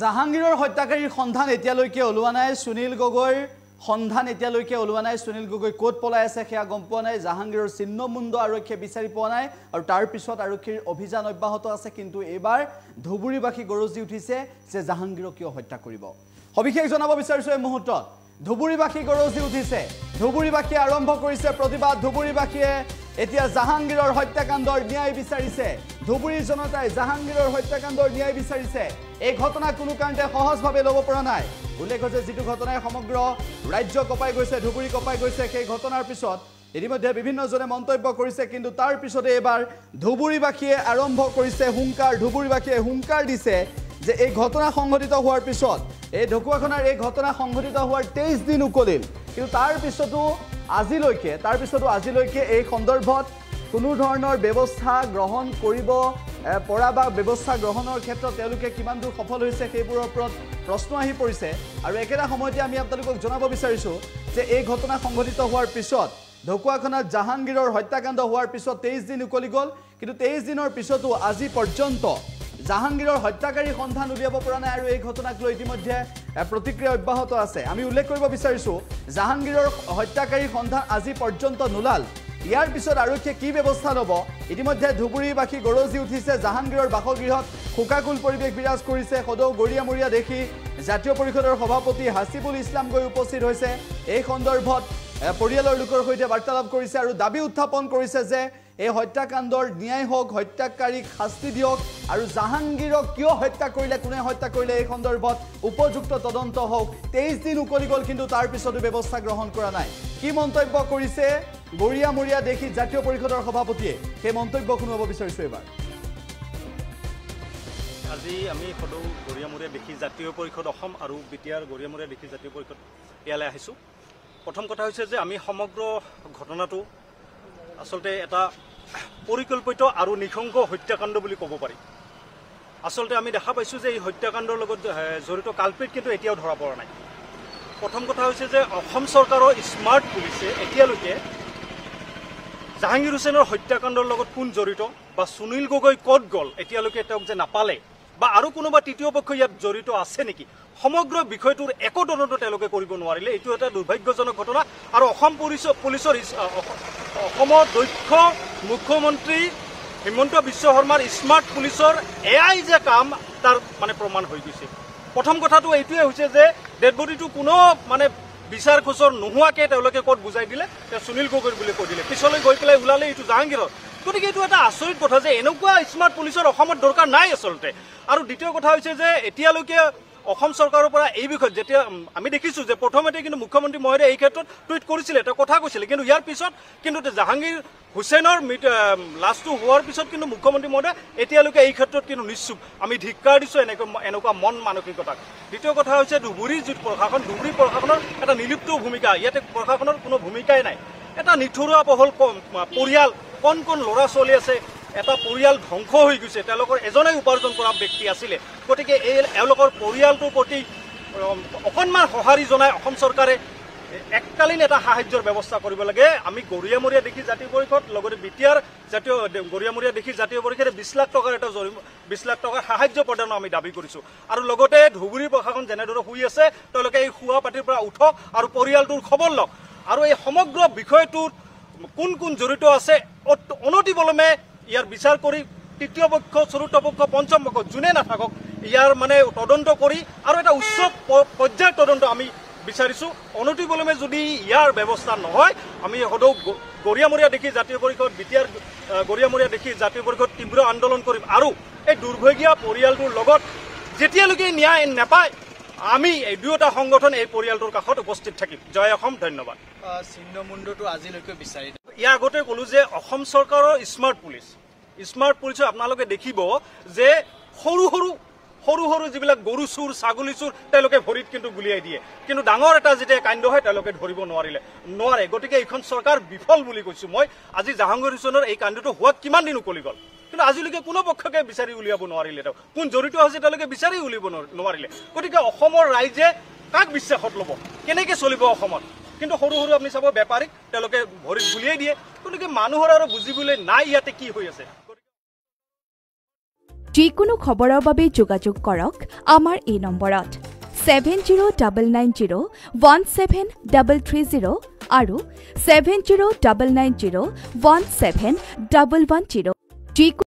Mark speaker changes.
Speaker 1: জাহাংগীৰৰ হত্যাকাৰীৰ সন্ধান এতিয়ালৈকে ওলোৱা নাই। সুনীল গগৈৰ সন্ধান এতিয়ালৈকে ওলোৱা নাই। সুনীল গগৈ ক'ত পলাই আছে সেয়া গম পোৱা নাই। জাহাংগীৰৰ চিহ্নমুণ্ড আৰক্ষীয়ে বিচাৰি পোৱা নাই আৰু তাৰ পিছত আৰক্ষীৰ অভিযান অব্যাহত আছে। কিন্তু এইবাৰ ধুবুৰীবাসী গৰজি উঠিছে যে জাহাংগীৰক কিয় হত্যা কৰিব। সবিশেষ জনাব বিচাৰিছোঁ এই মুহূৰ্তত। ধুবুৰীবাসী গৰজি উঠিছে। ধুবুৰীবাসীয়ে আৰম্ভ কৰিছে প্ৰতিবাদ। ধুবুৰীবাসীয়ে এতিয়া জাহাংগীৰৰ হত্যাকাণ্ডৰ ন্যায় বিচাৰিছে। ধুবুৰীৰ জনতাই জাহাংগীৰৰ হত্যাকাণ্ডৰ ন্যায় বিচাৰিছে। এই ঘটনা কোনো কাৰণতে সহজভাৱে ল'ব পৰা নাই। উল্লেখ হৈছে যিটো ঘটনাই সমগ্ৰ ৰাজ্য কঁপাই গৈছে, ধুবুৰী কঁপাই গৈছে। সেই ঘটনাৰ পিছত ইতিমধ্যে বিভিন্নজনে মন্তব্য কৰিছে। কিন্তু তাৰ পিছতে এবাৰ ধুবুৰীবাসীয়ে আৰম্ভ কৰিছে হুংকাৰ। ধুবুৰীবাসীয়ে হুংকাৰ দিছে যে এই ঘটনা সংঘটিত হোৱাৰ পিছত এই ঢকুৱাখানাৰ এই ঘটনা সংঘটিত হোৱাৰ 23 দিন উকলিল। কিন্তু তাৰ পিছতো আজিলৈকে এই সন্দৰ্ভত কোনো ধৰণৰ ব্যৱস্থা গ্ৰহণ কৰিব পৰা বা ব্যৱস্থা গ্ৰহণৰ ক্ষেত্ৰত তেওঁলোকে কিমান দূৰ সফল হৈছে সেইবোৰৰ ওপৰত প্ৰশ্ন আহি পৰিছে। আৰু একেটা সময়তে আমি আপোনালোকক জনাব বিচাৰিছোঁ যে এই ঘটনা সংঘটিত হোৱাৰ পিছত ঢকুৱাখানাত জাহাংগীৰৰ হত্যাকাণ্ড হোৱাৰ পিছত 23 দিন উকলি গ'ল। কিন্তু 23 দিনৰ পিছতো আজি পৰ্যন্ত জাহাংগীৰৰ হত্যাকাৰীৰ সন্ধান উলিয়াব পৰা নাই আৰু এই ঘটনাক লৈ ইতিমধ্যে প্ৰতিক্ৰিয়া অব্যাহত আছে। আমি উল্লেখ কৰিব বিচাৰিছোঁ জাহাংগীৰৰ হত্যাকাৰীৰ সন্ধান আজি পৰ্যন্ত নোলাল। ইয়াৰ পিছত আৰক্ষীয়ে কি ব্যৱস্থা ল'ব। ইতিমধ্যে ধুবুৰীবাসী গৰজি উঠিছে। জাহাংগীৰৰ বাসগৃহত শোকাকুল পৰিৱেশ বিৰাজ কৰিছে। সদৌ গৰিয়ামৰীয়া দেখি জাতীয় পৰিষদৰ সভাপতি হাছিবুল ইছলাম গৈ উপস্থিত হৈছে। এই সন্দৰ্ভত পৰিয়ালৰ লোকৰ সৈতে বাৰ্তালাপ কৰিছে আৰু দাবী উত্থাপন কৰিছে যে এই হত্যাকাণ্ডৰ ন্যায় হওক, হত্যাকাৰীক শাস্তি দিয়ক আৰু জাহাংগীৰক কিয় হত্যা কৰিলে, কোনে হত্যা কৰিলে এই সন্দৰ্ভত উপযুক্ত তদন্ত হওক। 23 দিন উকলি গ'ল কিন্তু তাৰ পিছতো ব্যৱস্থা গ্ৰহণ কৰা নাই। কি মন্তব্য কৰিছে গৰিয়ামৰীয়া দেখি জাতীয় পৰিষদৰ সভাপতিয়ে সেই মন্তব্য শুনাব বিচাৰিছোঁ এবাৰ।
Speaker 2: আজি আমি সদৌ গৰিয়ামৰীয়া দেখি জাতীয় পৰিষদ অসম আৰু বিটিআৰ গৰিয়ামৰীয়া দেখি জাতীয় পৰিষদ ইয়ালৈ আহিছোঁ। প্ৰথম কথা হৈছে যে আমি সমগ্ৰ ঘটনাটো আচলতে এটা পৰিকল্পিত আৰু নিশংস হত্যাকাণ্ড বুলি ক'ব পাৰি। আচলতে আমি দেখা পাইছোঁ যে এই হত্যাকাণ্ডৰ লগত জড়িত কালপিত কিন্তু এতিয়াও ধৰা পৰা নাই। প্ৰথম কথা হৈছে যে অসম চৰকাৰৰ স্মাৰ্ট পুলিচে এতিয়ালৈকে জাহাংগীৰ হুছেইনৰ হত্যাকাণ্ডৰ লগত কোন জড়িত বা সুনীল গগৈ ক'ত গ'ল এতিয়ালৈকে তেওঁক যে নাপালে বা আৰু কোনোবা তৃতীয় পক্ষ ইয়াত জড়িত আছে নেকি, সমগ্ৰ বিষয়টোৰ একো তদন্ত তেওঁলোকে কৰিব নোৱাৰিলে। এইটো এটা দুৰ্ভাগ্যজনক ঘটনা। আৰু অসম পুলিচৰ অসমৰ দক্ষ মুখ্যমন্ত্ৰী হিমন্ত বিশ্ব শৰ্মাৰ স্মাৰ্ট পুলিচৰ এয়াই যে কাম তাৰ মানে প্ৰমাণ হৈ গৈছে। প্ৰথম কথাটো এইটোৱে হৈছে যে ডেড বডিটো কোনো মানে বিচাৰ খোচৰ নোহোৱাকৈ তেওঁলোকে ক'ত বুজাই দিলে সুনীল গগৈৰ বুলি কৈ দিলে। পিছলৈ গৈ পেলাই ওলালে এইটো জাহাংগীৰৰ। গতিকে এইটো এটা আচৰিত কথা যে এনেকুৱা স্মাৰ্ট পুলিচৰ অসমত দৰকাৰ নাই আচলতে। আৰু দ্বিতীয় কথা হৈছে যে এতিয়ালৈকে অসম চৰকাৰৰ পৰা এই বিষয়ত যেতিয়া আমি দেখিছোঁ যে প্ৰথমতে কিন্তু মুখ্যমন্ত্ৰী মহোদয়ে এই ক্ষেত্ৰত টুইট কৰিছিলে, তেওঁ কথা কৈছিলে। কিন্তু ইয়াৰ পিছত কিন্তু জাহাংগীৰ হুছেইনৰ লাছটো হোৱাৰ পিছত কিন্তু মুখ্যমন্ত্ৰী মহোদয়ে এতিয়ালৈকে এই ক্ষেত্ৰত কিন্তু নিশ্চুপ। আমি ধিক্কাৰ দিছোঁ এনেকুৱা মন মানসিকতাক। দ্বিতীয় কথা হৈছে ধুবুৰীৰ যিটো প্ৰশাসন, ধুবুৰী প্ৰশাসনৰ এটা নিলিপ্ত ভূমিকা। ইয়াতে প্ৰশাসনৰ কোনো ভূমিকাই নাই। এটা নিঠুৰুৱা পহল পৰিয়াল, কণ ল'ৰা ছোৱালী আছে, এটা পৰিয়াল ধ্বংস হৈ গৈছে। তেওঁলোকৰ এজনেই উপাৰ্জন কৰা ব্যক্তি আছিলে। গতিকে এওঁলোকৰ পৰিয়ালটোৰ প্ৰতি অকণমান সঁহাৰি জনাই অসম চৰকাৰে এককালীন এটা সাহায্যৰ ব্যৱস্থা কৰিব লাগে। আমি গৰিয়ামৰীয়া দেখি জাতীয় পৰিষদ লগতে বিটিআৰ জাতীয় গৰিয়ামৰীয়া দেখি জাতীয় পৰিষদে 20 লাখ টকাৰ এটা 20 লাখ টকাৰ সাহায্য প্ৰদানৰ আমি দাবী কৰিছোঁ। আৰু লগতে ধুবুৰী প্ৰশাসন যেনেদৰে শুই আছে তেওঁলোকে এই শুৱা পাতিৰ পৰা উঠক আৰু পৰিয়ালটোৰ খবৰ লওক। আৰু এই সমগ্ৰ বিষয়টোত কোন কোন জড়িত আছে অনতিপলমে ইয়াৰ বিচাৰ কৰি তৃতীয় পক্ষ, চতুৰ্থ পক্ষ, পঞ্চম পক্ষ যোনে নাথাকক ইয়াৰ মানে তদন্ত কৰি আৰু এটা উচ্চ পৰ্যায়ৰ তদন্ত আমি বিচাৰিছোঁ। অনতিপলমে যদি ইয়াৰ ব্যৱস্থা নহয় আমি সদৌ গৰিয়ামৰীয়া দেখি জাতীয় পৰিষদ, বিটিআৰ গৰিয়ামৰীয়া দেখি জাতীয় পৰিষদ তীব্ৰ আন্দোলন কৰিম। আৰু এই দুৰ্ভাগীয়া পৰিয়ালটোৰ লগত যেতিয়ালৈকে ন্যায় নাপায় আমি এই দুয়োটা সংগঠন এই পৰিয়ালটোৰ কাষত উপস্থিত থাকিম। জয় অসম, ধন্যবাদ।
Speaker 3: চিহ্নমুণ্ডটো আজিলৈকে বিচাৰি
Speaker 2: ইয়াৰ আগতে ক'লো যে অসম চৰকাৰৰ স্মাৰ্ট পুলিচৰ আপোনালোকে দেখিব যে সৰু সৰু যিবিলাক গৰু চোৰ, ছাগলী চোৰ তেওঁলোকে ভৰিত কিন্তু গুলিয়াই দিয়ে। কিন্তু ডাঙৰ এটা যেতিয়া কাণ্ড হয় তেওঁলোকে ধৰিব নোৱাৰে। গতিকে এইখন চৰকাৰ বিফল বুলি কৈছোঁ মই। আজি জাহাংগীৰ হুছেইনৰ এই কাণ্ডটো হোৱাত কিমান দিন উকলি গ'ল কিন্তু আজিলৈকে কোনো পক্ষকে বিচাৰি উলিয়াব নোৱাৰিলে। তেওঁ কোন জড়িত হৈছে তেওঁলোকে বিচাৰি উলিয়াব নোৱাৰিলে। গতিকে অসমৰ ৰাইজে কাক বিশ্বাসত ল'ব, কেনেকৈ চলিব অসমত। কিন্তু সৰু আপুনি চাব বেপাৰীক তেওঁলোকে ভৰিত গুলিয়াই দিয়ে। গতিকে মানুহৰ আৰু বুজিবলৈ নাই ইয়াতে কি হৈ আছে।
Speaker 4: যিকোনো খবৰৰ বাবে যোগাযোগ কৰক আমাৰ এই নম্বৰত 7099017330 আৰু 7099017110।